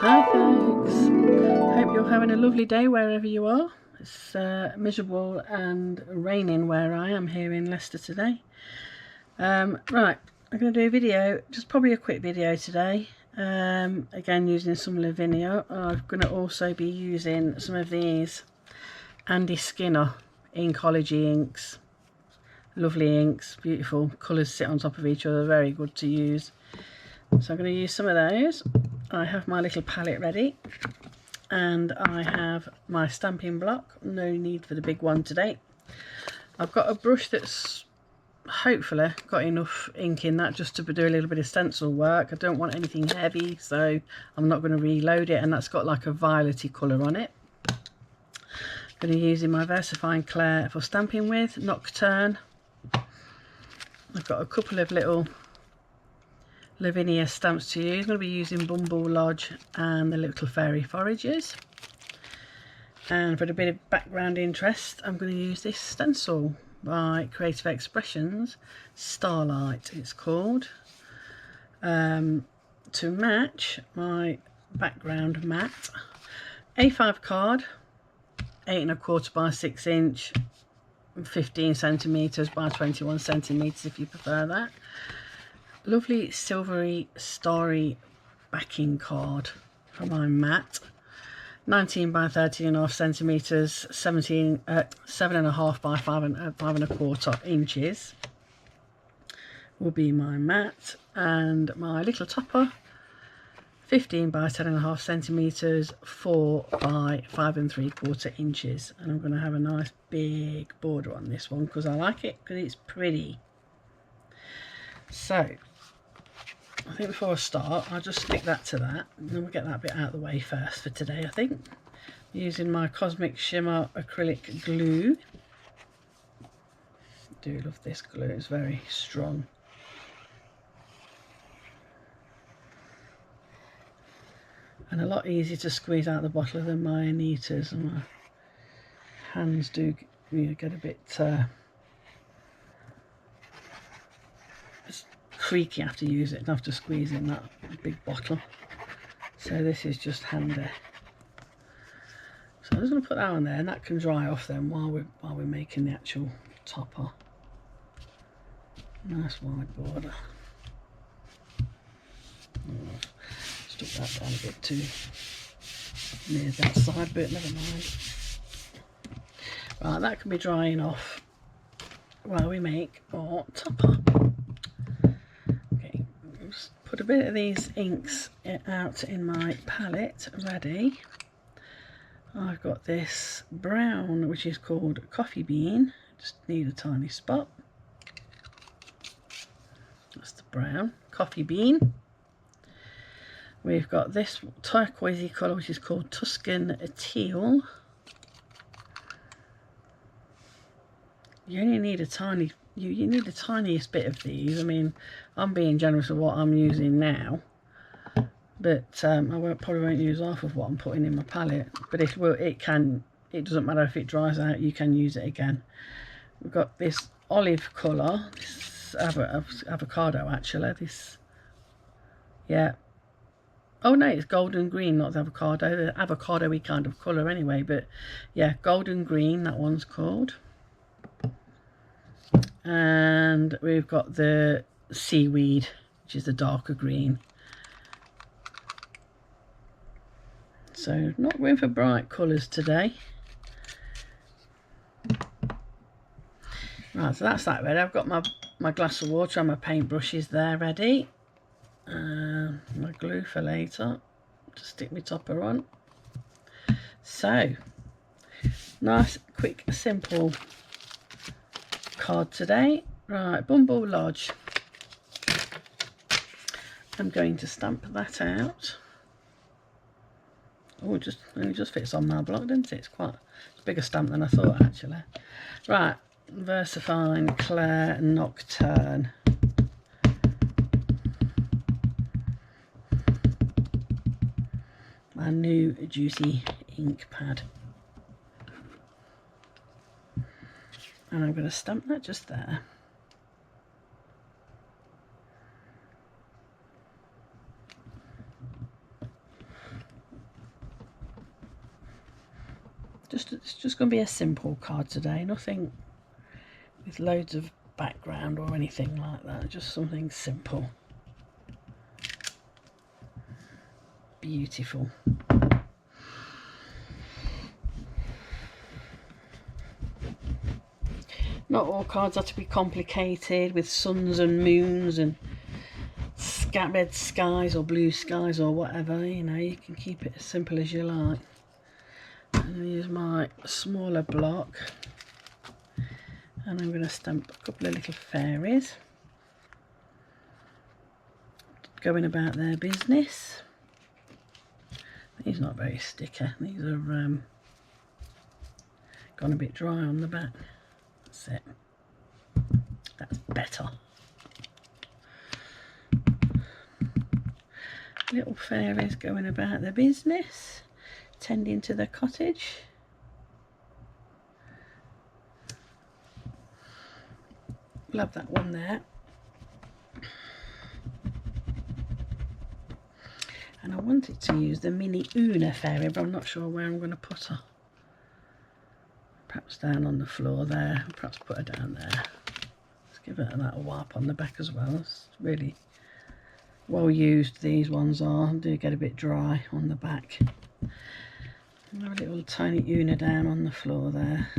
Hi folks, hope you're having a lovely day wherever you are. It's miserable and raining where I am here in Leicester today. Right, I'm going to do a video, just probably a quick video today. Again using some Lavinia. I'm going to also be using some of these Andy Skinner Inkology inks. Lovely inks, beautiful colours sit on top of each other, very good to use. So I'm going to use some of those. I have my little palette ready and I have my stamping block. No need for the big one today. I've got a brush that's hopefully got enough ink in that just to do a little bit of stencil work. I don't want anything heavy, so I'm not going to reload it, and that's got like a violety colour on it. I'm going to be using my VersaFine Clair for stamping with, Nocturne. I've got a couple of little Lavinia stamps to use. I'm going to be using Bumble Lodge and the little fairy forages. And for a bit of background interest, I'm going to use this stencil by Creative Expressions, Starlight it's called, to match my background mat. A5 card, 8 1/4 by 6 inch, 15 centimeters by 21 centimeters if you prefer that. Lovely silvery starry backing card for my mat. 19 by 13.5 centimeters, 7.5 by 5 1/4 inches will be my mat, and my little topper, 15 by 10.5 centimeters, 4 by 5 3/4 inches. And I'm going to have a nice big border on this one because I like it, because it's pretty. So I think before I start, I'll just stick that to that, and then we'll get that bit out of the way first for today, I think. Using my Cosmic Shimmer acrylic glue. I do love this glue, it's very strong. And a lot easier to squeeze out the bottle than my Anita's, and my hands do get a bit creaky after you use it and have to squeeze in that big bottle. So this is just handy. So I'm just going to put that on there, and that can dry off then while we're making the actual topper. Nice wide border. Oh, stuck that down a bit too near that side, but never mind. Right, that can be drying off while we make our topper. Put a bit of these inks out in my palette ready. I've got this brown which is called Coffee Bean, just need a tiny spot. That's the brown Coffee Bean. We've got this turquoisey colour which is called Tuscan Teal. You only need a tiny, you need the tiniest bit of these. I mean, I'm being generous with what I'm using now, but probably won't use half of what I'm putting in my palette. But it doesn't matter if it dries out, you can use it again. We've got this olive colour, this avocado actually, this, yeah. Oh no, it's golden green, not the avocado, the avocado-y kind of colour anyway, but yeah, golden green, that one's called. And we've got the seaweed, which is the darker green. So not room for bright colours today. Right, so that's that ready. I've got my glass of water and my paintbrushes there ready. My glue for later to stick my topper on. So nice, quick, simple card today. Right, Bumble Lodge. I'm going to stamp that out. Oh, it only just fits on my block, doesn't it? It's a bigger stamp than I thought actually. Right, VersaFine Clair Nocturne. My new juicy ink pad. And I'm going to stamp that just there. It's just going to be a simple card today, nothing with loads of background or anything like that, just something simple. Beautiful. Not all cards are to be complicated with suns and moons and red skies or blue skies or whatever, you know, you can keep it as simple as you like. I'm going to use my smaller block and I'm going to stamp a couple of little fairies going about their business. These are not very sticky, these are gone a bit dry on the back. That's it, that's better. Little fairies going about their business, tending to the cottage. We'll have that one there. And I wanted to use the mini Una fairy, but I'm not sure where I'm going to put her. Perhaps down on the floor there, perhaps put her down there. Let's give it a little wipe on the back as well. It's really well used, these ones are. They do get a bit dry on the back. And have a little tiny Una down on the floor there.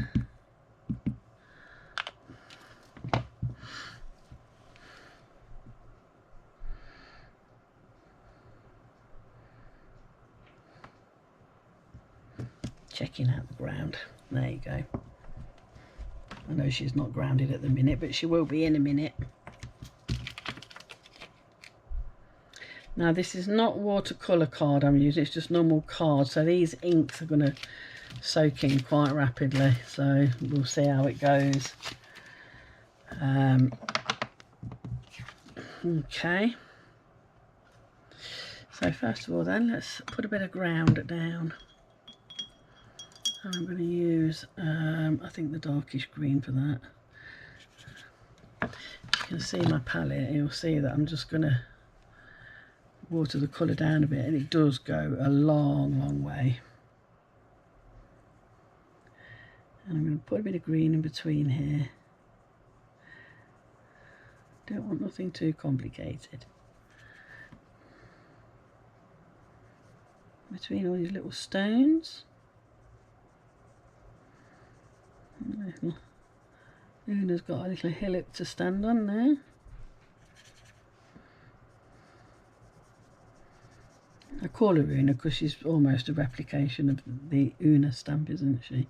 Checking out the ground. There you go. I know she's not grounded at the minute, but she will be in a minute. Now this is not watercolour card I'm using, it's just normal card, so these inks are going to soak in quite rapidly, so we'll see how it goes. Okay, so first of all then, let's put a bit of ground down. And I'm going to use, I think the darkish green for that. You can see my palette, you'll see that I'm just going to water the colour down a bit, and it does go a long way. And I'm going to put a bit of green in between here. Don't want nothing too complicated. Between all these little stones. Una's got a little hillock to stand on there. I call her Una because she's almost a replication of the Una stamp, isn't she?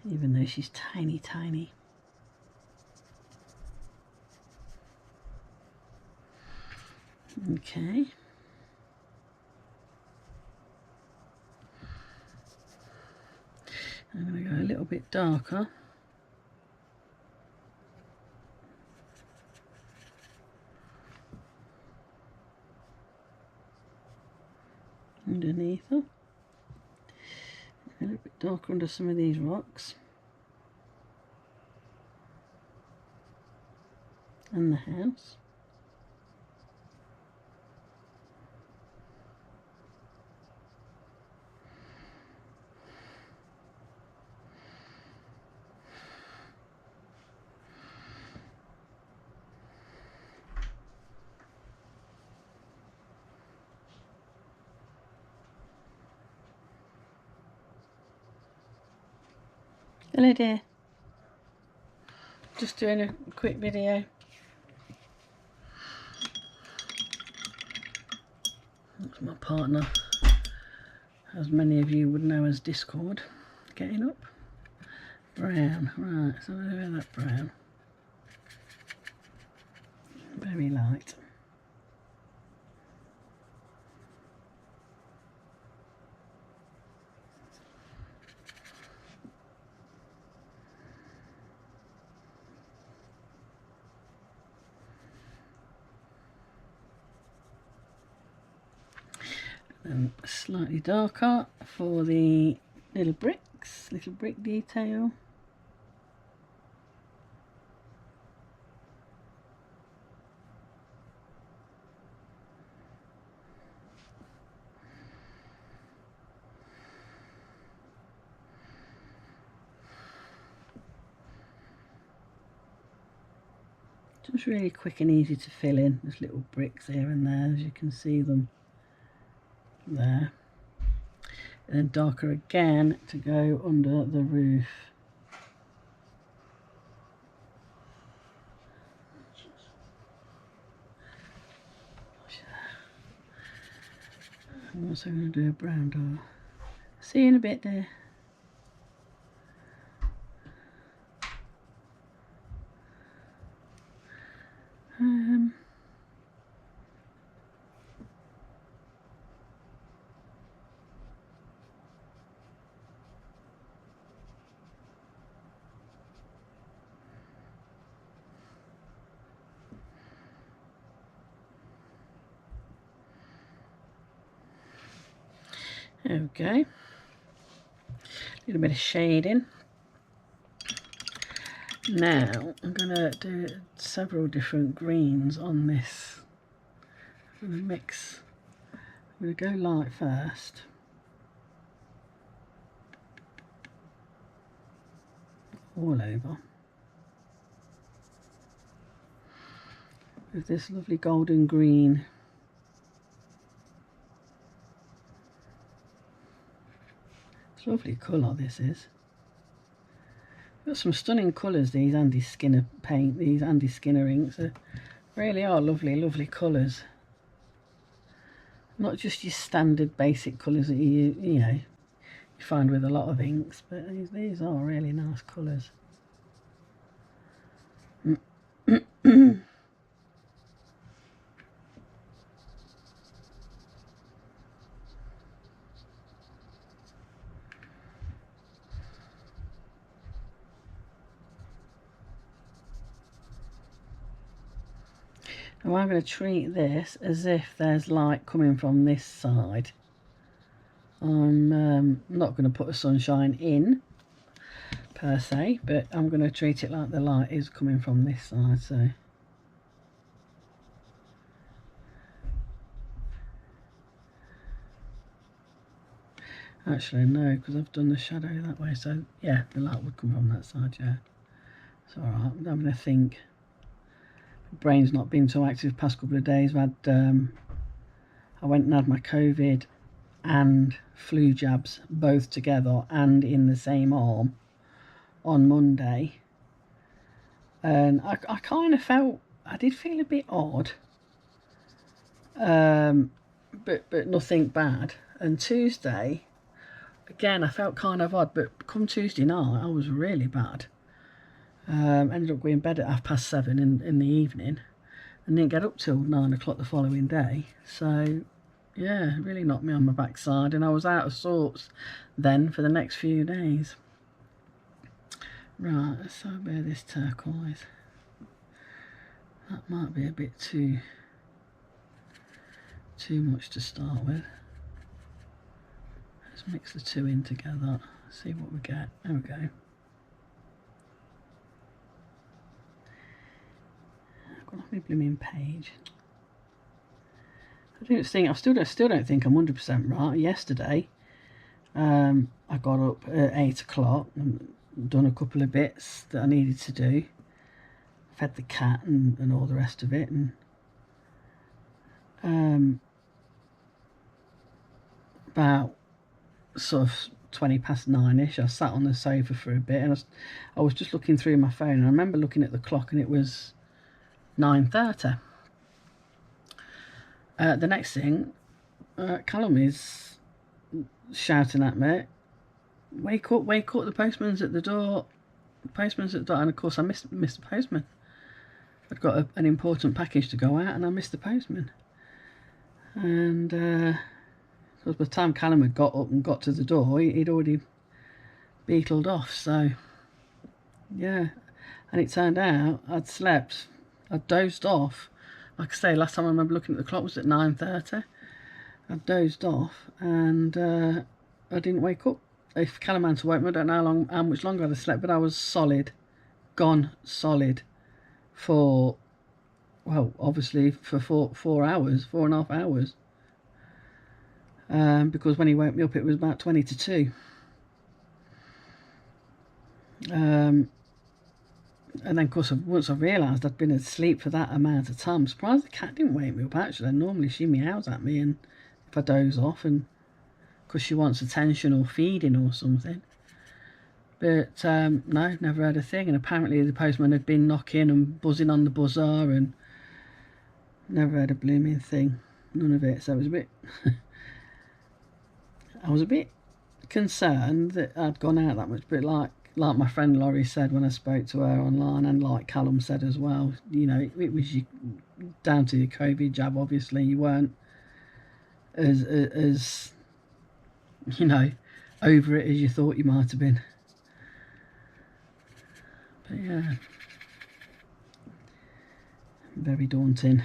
Even though she's tiny. Okay. I'm going to go a little bit darker. Underneath her. A little bit darker under some of these rocks. And the house. Hello dear. Just doing a quick video. That's my partner, as many of you would know as Discord. Getting up. Brown, right, so a little bit of that brown. Very light. And slightly darker for the little bricks, little brick detail. Just really quick and easy to fill in. There's little bricks here and there, as you can see them there. And then darker again to go under the roof. I'm also going to do a brown door. See you in a bit there. Okay, a little bit of shading. Now I'm going to do several different greens on this. I'm going to mix. I'm going to go light first. All over. With this lovely golden green. It's a lovely colour this is. Got some stunning colours, these Andy Skinner paint, these Andy Skinner inks. Really are lovely, lovely colours. Not just your standard basic colours that you know you find with a lot of inks, but these are really nice colours. Now I'm going to treat this as if there's light coming from this side. I'm not going to put a sunshine in per se, but I'm going to treat it like the light is coming from this side. So actually no, because I've done the shadow that way, so yeah, the light would come from that side. Yeah, it's alright. I'm having to think. Brain's not been so active the past couple of days. I've had I went and had my COVID and flu jabs both together and in the same arm on Monday, and I kind of felt, I did feel a bit odd, but nothing bad. And Tuesday again I felt kind of odd, but come Tuesday night I was really bad. Ended up going to bed at 7:30 in the evening and didn't get up till 9 o'clock the following day. So yeah, really knocked me on my backside, and I was out of sorts then for the next few days. Right, let's have a bit of this turquoise. That might be a bit too much to start with. Let's mix the two in together, see what we get. There we go. I've gone off my blooming page. I still don't think I'm 100% right. Yesterday, I got up at 8 o'clock and done a couple of bits that I needed to do. Fed the cat and all the rest of it, and about sort of 20 past 9ish, I sat on the sofa for a bit, and I was just looking through my phone, and I remember looking at the clock and it was 9:30. The next thing, Callum is shouting at me, wake up, the postman's at the door, and of course I missed the postman. I'd got an important package to go out and I missed the postman. And by the time Callum had got up and got to the door, he'd already beetled off. So yeah, and it turned out I'd dozed off. Like I say, last time I remember looking at the clock was at 9:30. I dozed off and I didn't wake up. If Callum had to wake me, I don't know how much longer I'd have slept, but I was gone solid for, well, obviously for 4.5 hours. Because when he woke me up it was about 20 to 2. And then, of course, once I realised I'd been asleep for that amount of time, I'm surprised the cat didn't wake me up, actually. Normally she meows at me and if I doze off, and because she wants attention or feeding or something. But no, never had a thing. And apparently the postman had been knocking and buzzing on the buzzer and never had a blooming thing. None of it. So it was a bit... I was a bit concerned that I'd gone out that much, but like my friend Laurie said when I spoke to her online, and like Callum said as well, you know, it was down to your COVID jab. Obviously you weren't as you know, over it as you thought you might have been. But yeah, very daunting.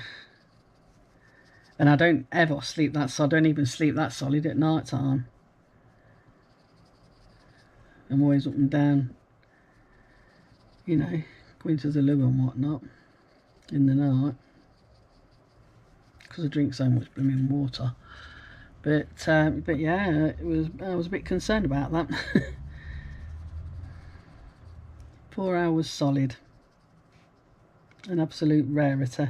And I don't ever sleep that, so I don't even sleep that solid at night time. I'm always up and down, you know, going to the loo and whatnot in the night, because I drink so much blooming water. But yeah, I was a bit concerned about that. 4 hours solid, an absolute rarity.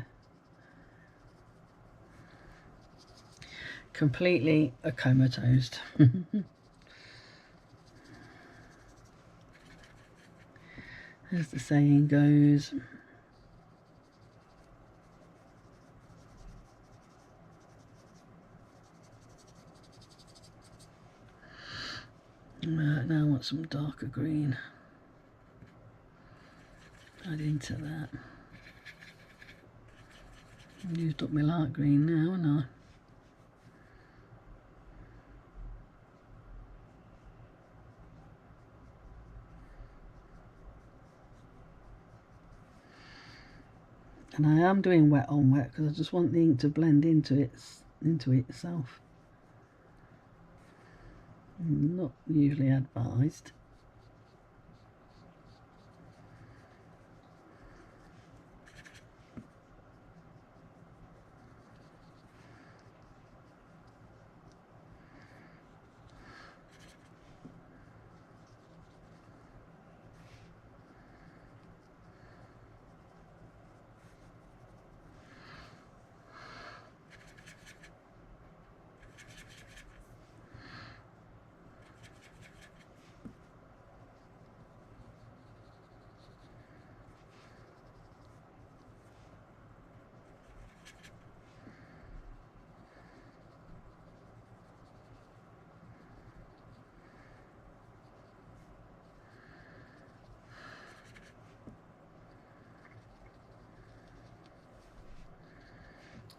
Completely comatose. As the saying goes. Right, now I want some darker green. Add into that. I've used up my light green now, haven't I? And I am doing wet on wet because I just want the ink to blend into itself. Not usually advised.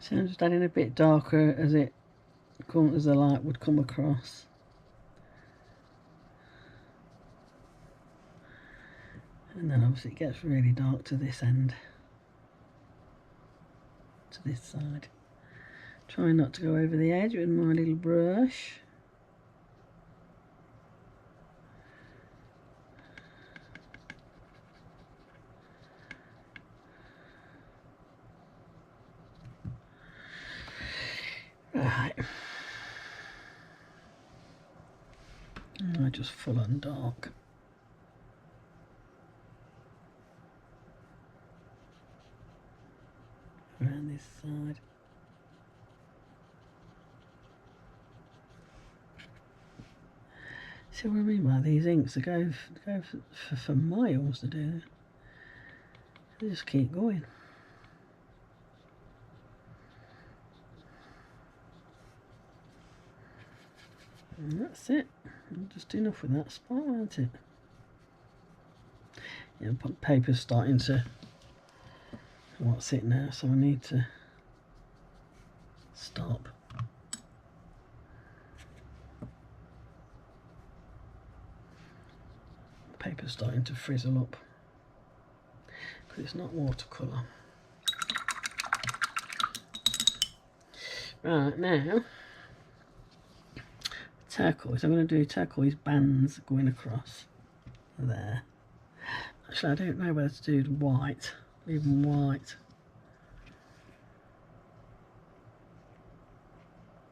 So I'm just adding a bit darker as the light would come across. And then obviously it gets really dark to this end, to this side. Try not to go over the edge with my little brush. Right. I just full on dark. Around this side. See what I mean by these inks? They go for miles to do. They just keep going. And that's it. Just enough with that spot, isn't it? Yeah, paper's starting to what's it now, so I need to stop. Paper's starting to frizzle up because it's not watercolour. Right, now turquoise. I'm going to do turquoise bands going across there. Actually, I don't know whether to do white, even white.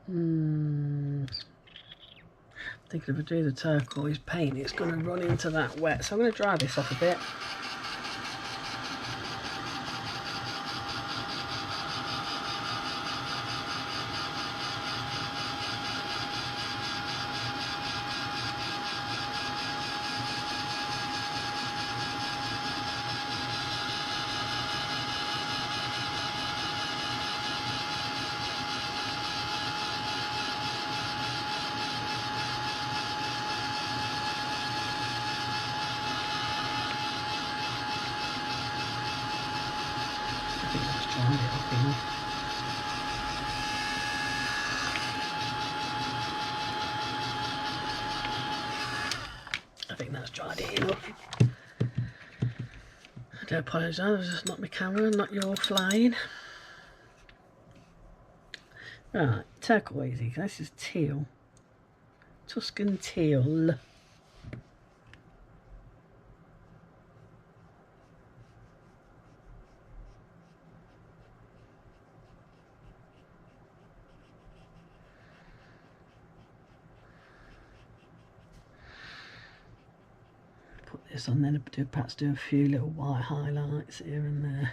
I'm thinking if I do the turquoise paint, it's going to run into that wet. So I'm going to dry this off a bit. now. I think that's dried it enough. I do apologise, it's just not my camera, not your flying. Right, turquoise, this is teal. Tuscan teal. Put this on, then perhaps do a few little white highlights here and there.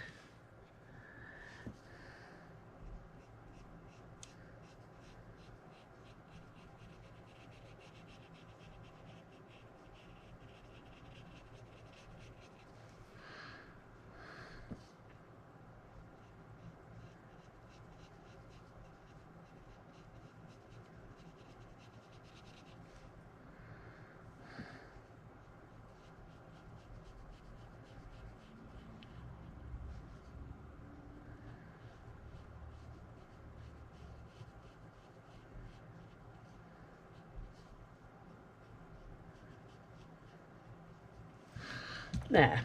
There.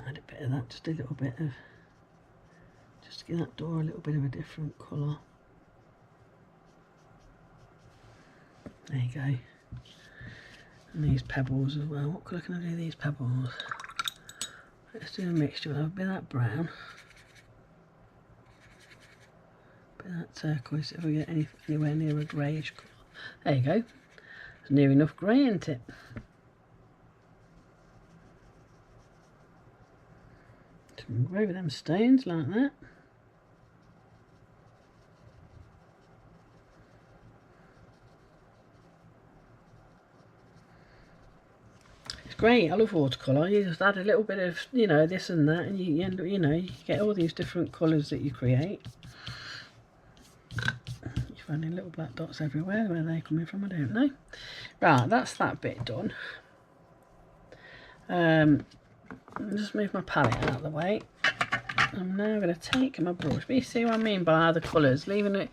Add a bit of that, just a little bit of, just to give that door a little bit of a different colour. There you go. And these pebbles as well. What colour can I do these pebbles? Let's do a mixture. We'll have a bit of that brown, a bit of that turquoise if we get anywhere near a greyish colour. There you go. It's near enough grey, isn't it? Go over them stones like that. It's great. I love watercolour. You just add a little bit of, you know, this and that, and you end up, you know, you get all these different colours that you create. You're finding little black dots everywhere. Where they're coming from, I don't know. Right, that's that bit done. Just move my palette out of the way. I'm now going to take my brush. But you see what I mean by the colours, leaving it.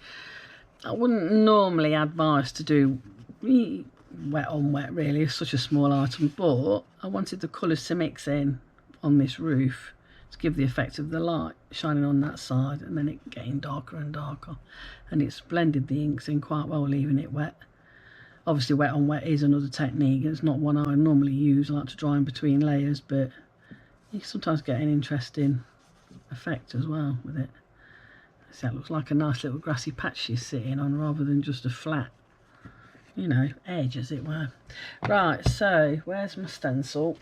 I wouldn't normally advise to do wet on wet, really. It's such a small item, but I wanted the colours to mix in on this roof to give the effect of the light shining on that side, and then it getting darker and darker, and it's blended the inks in quite well, leaving it wet. Obviously wet on wet is another technique. It's not one I normally use. I like to dry in between layers, but you can sometimes get an interesting effect as well with it. See, that looks like a nice little grassy patch she's sitting on rather than just a flat, you know, edge as it were. Right, so where's my stencil?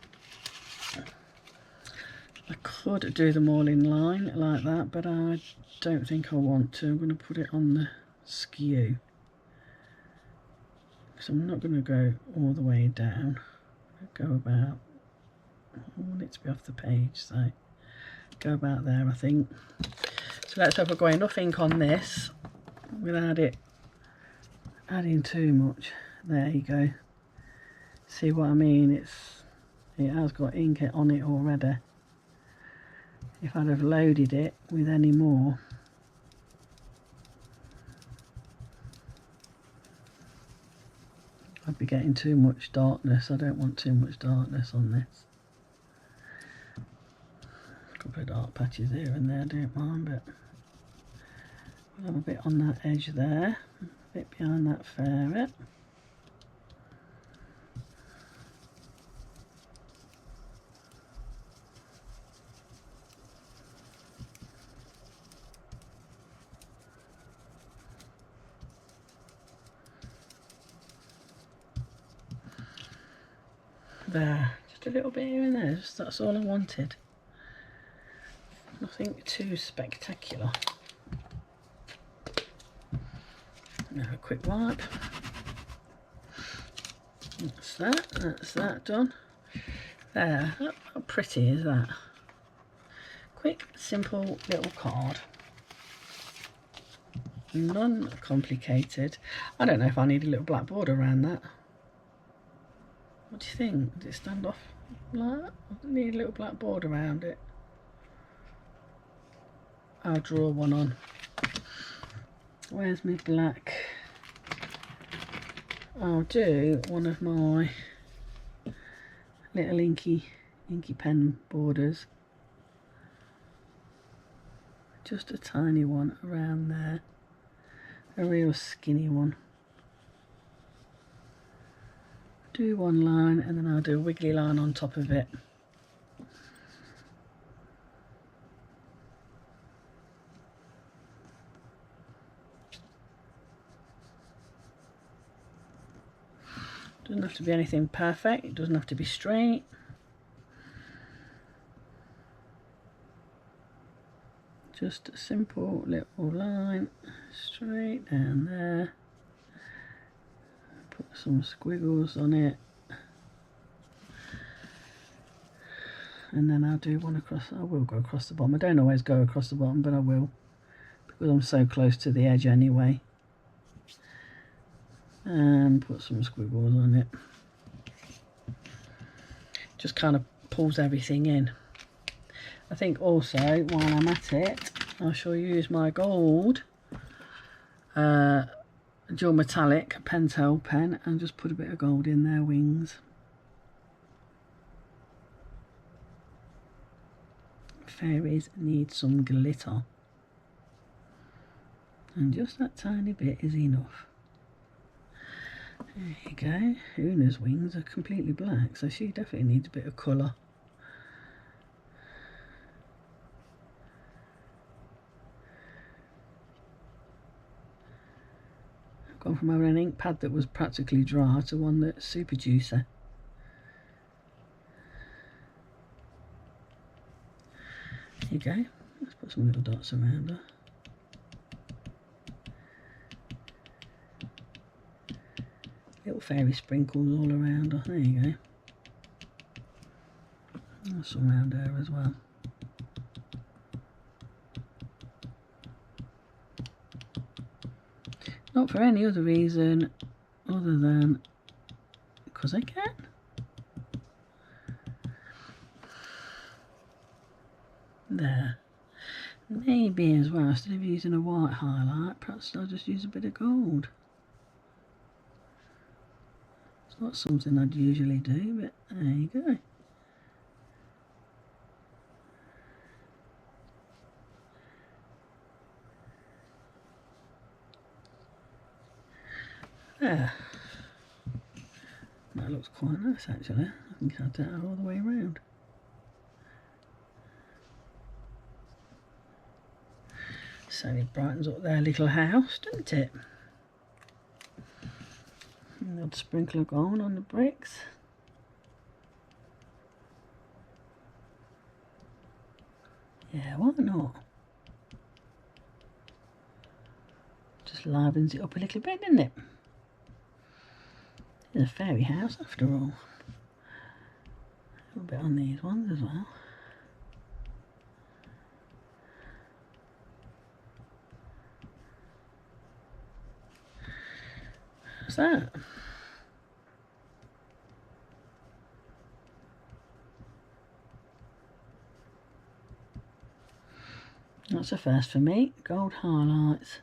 I could do them all in line like that, but I don't think I want to. I'm going to put it on the skew. So I'm not going to go all the way down. I'll go about, I want it to be off the page, so go about there, I think. So let's hope I've got enough ink on this without it adding too much. There you go. See what I mean? It has got ink on it already. If I'd have loaded it with any more, I'd be getting too much darkness. I don't want too much darkness on this. A couple of dark patches here and there, I don't mind, but we'll have a bit on that edge there, a bit behind that ferret. There, just a little bit here and there, just that's all I wanted. Nothing too spectacular. Now a quick wipe. That's that done. There, how pretty is that? Quick, simple little card. Non-complicated. I don't know if I need a little black border around that. What do you think? Does it stand off like that? I need a little black border around it. I'll draw one on. Where's my black? I'll do one of my little inky pen borders. Just a tiny one around there. A real skinny one. Do one line and then I'll do a wiggly line on top of it. Doesn't have to be anything perfect, it doesn't have to be straight. Just a simple little line straight down there. Put some squiggles on it. And then I'll do one across, I will go across the bottom. I don't always go across the bottom, but I will, because I'm so close to the edge anyway. And put some squiggles on it. Just kind of pulls everything in. I think also while I'm at it, I shall use my gold dual metallic pentel pen and just put a bit of gold in their wings. Fairies need some glitter, and just that tiny bit is enough. There you go. Una's wings are completely black, so she definitely needs a bit of colour. I've gone from having an ink pad that was practically dry to one that's super juicy. There you go. Let's put some little dots around her. Little fairy sprinkles all around her. There you go. And some around her as well. Not for any other reason other than because I can. There. Maybe as well, instead of using a white highlight, perhaps I'll just use a bit of gold. It's not something I'd usually do, but there you go. There. That looks quite nice actually. I can cut that all the way around. Certainly brightens up their little house, doesn't it? And a little sprinkle of gold on the bricks. Yeah, why not? Just livens it up a little bit, doesn't it? It's a fairy house after all. A little bit on these ones as well. What's that? That's a first for me. Gold highlights.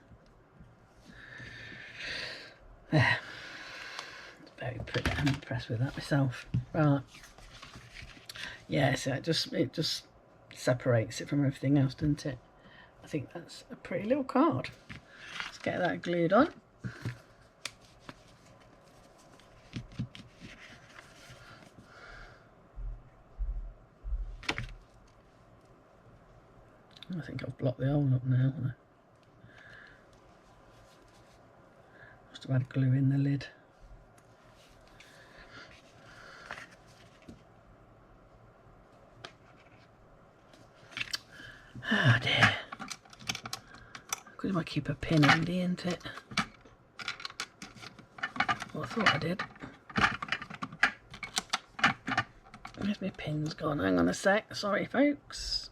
There. It's very pretty. I'm impressed with that myself. Right. Yeah, so it just separates it from everything else, doesn't it? I think that's a pretty little card. Let's get that glued on. I think I've blocked the hole up now. Must have had glue in the lid. Ah dear. Good if I keep a pin handy, isn't it? Well, I thought I did. Where's my pin's gone? Hang on a sec. Sorry, folks.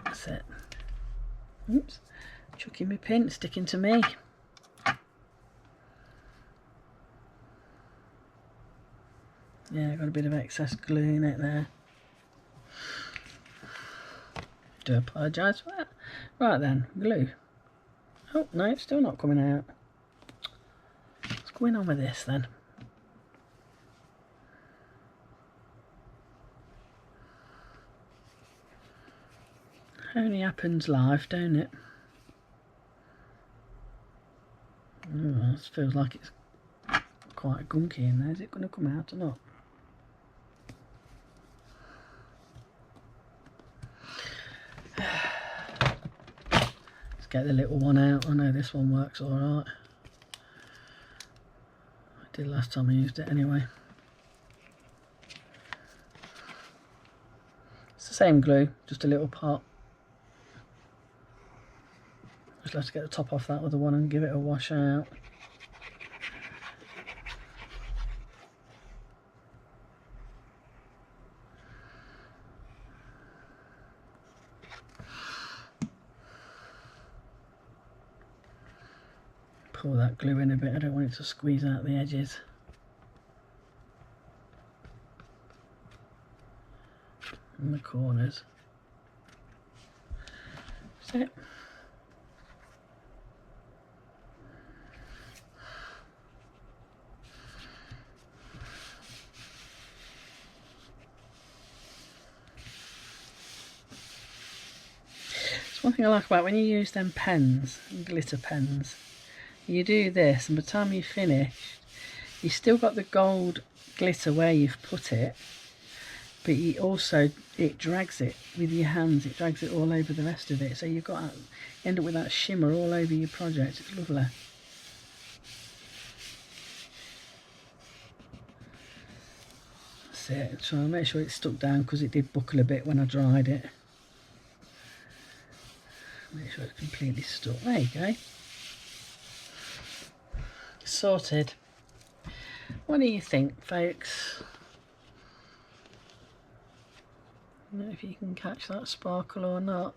That's it. Oops. Chucking my pin, sticking to me. Yeah, got a bit of excess glue in it there. Do apologise for that. Right then, glue. Oh no, it's still not coming out. What's going on with this then? Only happens live, don't it? Oh, this feels like it's quite gunky in there. Is it going to come out or not? Let's get the little one out. I know this one works alright. I did last time I used it anyway. It's the same glue, just a little pot. Just have to get the top off that other one and give it a wash out. Pull that glue in a bit, I don't want it to squeeze out the edges. And the corners. That's it. It's one thing I like about when you use them pens, glitter pens. You do this, and by the time you finish, you've still got the gold glitter where you've put it, but you also, it drags it with your hands, it drags it all over the rest of it, so you've got that, end up with that shimmer all over your project. It's lovely. That's it. Try and make sure it's stuck down because it did buckle a bit when I dried it. Make sure it's completely stuck. There you go. Sorted. What do you think, folks? I don't know if you can catch that sparkle or not.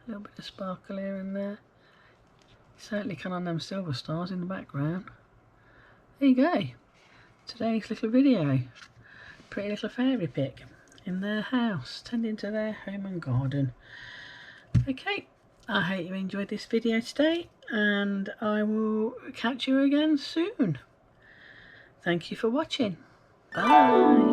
A little bit of sparkle here and there. You certainly can on them silver stars in the background. There you go. Today's little video. Pretty little fairy pick in their house, tending to their home and garden. Okay, I hope you enjoyed this video today, and I will catch you again soon. Thank you for watching. Bye.